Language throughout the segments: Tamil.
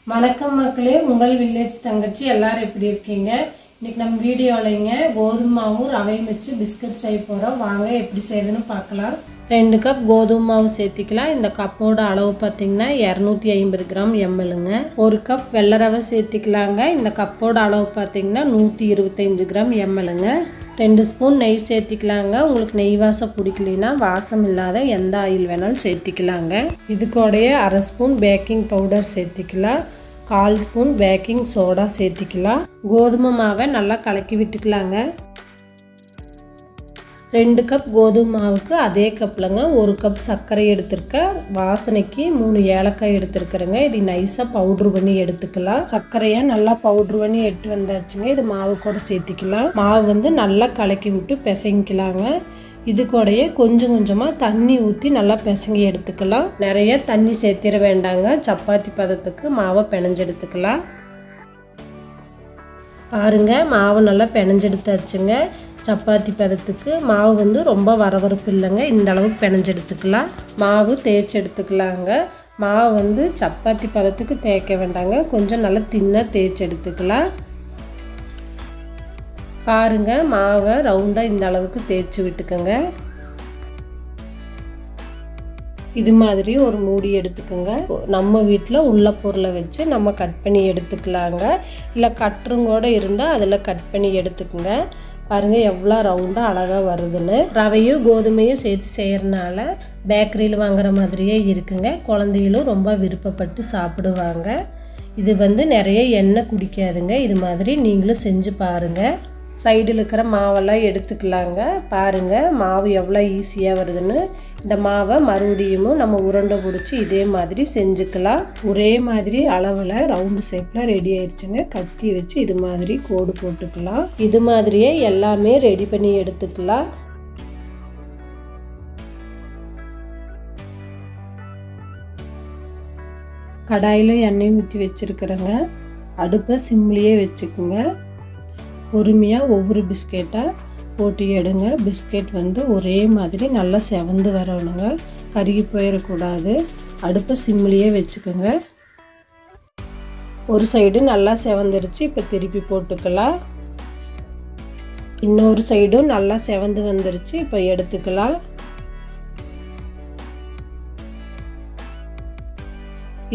வணக்கம் மக்களே, உங்கள் வில்லேஜ் தங்கச்சி எல்லாரும் எப்படி இருக்கீங்க? இன்னைக்கு நம்ம வீடியோலங்க கோதுமை மாவு ரவையும் வச்சு பிஸ்கட் செய்ய போறோம். வாங்க எப்படி செய்யறதுன்னு பார்க்கலாம். 2 கப் கோதுமை மாவு சேர்த்திக்கலாம். இந்த கப்போட அளவு பார்த்தீங்கன்னா 250 கிராம் mlங்க. 1 கப் வெள்ளை ரவை சேர்த்திக்கலாங்க. இந்த கப்போட அளவு பார்த்தீங்கன்னா 125 கிராம் mlங்க. 2 ஸ்பூன் நெய் சேர்த்திக்கலாங்க. உங்களுக்கு நெய் வாசம் பிடிக்கலனா வாசம் இல்லாத எந்த ஆயில் வேணாலும் சேர்த்திக்கலாங்க. இது கூடயே 1/2 ஸ்பூன் பேக்கிங் பவுடர் சேர்த்திக்கலாம். 1/4 ஸ்பூன் பேக்கிங் சோடா சேர்த்திக்கலாம். கோதுமை மாவை நல்லா கலக்கி விட்டுக்கலாங்க. 2 கப் கோதுமை மாவுக்கு அதே கப்லங்க 1 கப் சர்க்கரை எடுத்துருக்கேன். வாசனைக்கு 3 ஏலக்காய் எடுத்துருக்குறேங்க. இது நைஸாக பவுட்ரு பண்ணி எடுத்துக்கலாம். சர்க்கரையை நல்லா பவுட்ரு பண்ணி எடுத்து வந்தாச்சுங்க. இது மாவு கூட சேர்த்திக்கலாம். மாவு வந்து நல்லா கலக்கி விட்டு பிசைங்கிக்கலாங்க. இது கூடயே கொஞ்சம் கொஞ்சமாக தண்ணி ஊற்றி நல்லா பிசங்கி எடுத்துக்கலாம். நிறைய தண்ணி சேர்த்திட வேண்டாங்க. சப்பாத்தி பதத்துக்கு மாவை பிணைஞ்சு எடுத்துக்கலாம். பாருங்க, மாவு நல்லா பிணைஞ்செடுத்தாச்சுங்க. சப்பாத்தி பதத்துக்கு மாவு வந்து ரொம்ப வரவரப்பு இல்லைங்க. இந்த அளவுக்கு பிணைஞ்செடுத்துக்கலாம். மாவு தேய்ச்சி எடுத்துக்கலாங்க. மாவு வந்து சப்பாத்தி பதத்துக்கு தேய்க்க வேண்டாங்க. கொஞ்சம் நல்லா தின்னாக தேய்ச்சி எடுத்துக்கலாம். பாருங்க, மாவை ரவுண்டாக இந்த அளவுக்கு தேய்ச்சி விட்டுக்கோங்க. இது மாதிரி ஒரு மூடி எடுத்துக்கோங்க. நம்ம வீட்டில் உள்ள பொருளை வச்சு நம்ம கட் பண்ணி எடுத்துக்கலாங்க. இல்லை கட்டுறங்கூட இருந்தால் அதில் கட் பண்ணி எடுத்துக்கோங்க. பாருங்கள் எவ்வளோ ரவுண்டாக அழகாக வருதுன்னு. ரவையும் கோதுமையும் சேர்த்து செய்கிறனால பேக்கரியில் வாங்குற மாதிரியே இருக்குங்க. குழந்தைகளும் ரொம்ப விருப்பப்பட்டு சாப்பிடுவாங்க. இது வந்து நிறைய எண்ணெய் குடிக்காதுங்க. இது மாதிரி நீங்களும் செஞ்சு பாருங்கள். சைடில் இருக்கிற மாவெல்லாம் எடுத்துக்கலாங்க. பாருங்கள் மாவு எவ்வளோ ஈஸியாக வருதுன்னு. இந்த மாவை மறுபடியும் நம்ம உருண்டை பிடிச்சி இதே மாதிரி செஞ்சுக்கலாம். ஒரே மாதிரி அளவில் ரவுண்டு ஷேப்பில் ரெடி ஆயிடுச்சுங்க. கத்தி வச்சு இது மாதிரி கோடு போட்டுக்கலாம். இது மாதிரியே எல்லாமே ரெடி பண்ணி எடுத்துக்கலாம். கடாயில் எண்ணெய் ஊற்றி வச்சுருக்குறேங்க. அடுப்பை சிம்லேயே வச்சுக்குங்க. பொறுமையாக ஒவ்வொரு பிஸ்கெட்டாக போட்டு எடுங்க. பிஸ்கெட் வந்து ஒரே மாதிரி நல்லா செவந்து வரணுங்க. கருகி போயிடக்கூடாது. அடுப்பை சிம்லேயே வச்சுக்கோங்க. ஒரு சைடு நல்லா செவந்துருச்சு. இப்போ திருப்பி போட்டுக்கலாம். இன்னொரு சைடும் நல்லா செவந்து வந்துருச்சு. இப்போ எடுத்துக்கலாம்.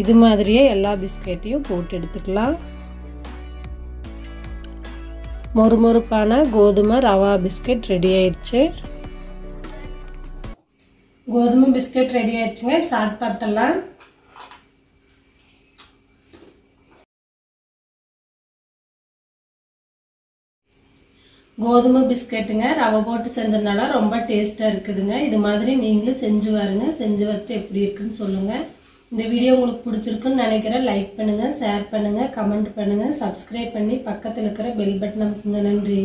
இது மாதிரியே எல்லா பிஸ்கெட்டையும் போட்டு எடுத்துக்கலாம். மொறுமொறுப்பான கோதுமை ரவா பிஸ்கெட் ரெடி ஆயிடுச்சு. கோதுமை பிஸ்கெட் ரெடி ஆயிடுச்சுங்க. சாப்பிட்டு பார்த்தலாம். கோதுமை பிஸ்கெட்டுங்க ரவை போட்டு செஞ்சதுனால ரொம்ப டேஸ்ட்டாக இருக்குதுங்க. இது மாதிரி நீங்களும் செஞ்சு பாருங்க. செஞ்சு வச்சு எப்படி இருக்குன்னு சொல்லுங்கள். இந்த வீடியோ உங்களுக்கு பிடிச்சிருக்குன்னு நினைக்கிறேன். லைக் பண்ணுங்கள், ஷேர் பண்ணுங்கள், கமெண்ட் பண்ணுங்கள், சப்ஸ்கிரைப் பண்ணி பக்கத்தில் இருக்கிற பெல் பட்டன் அமுக்குங்க. நன்றி.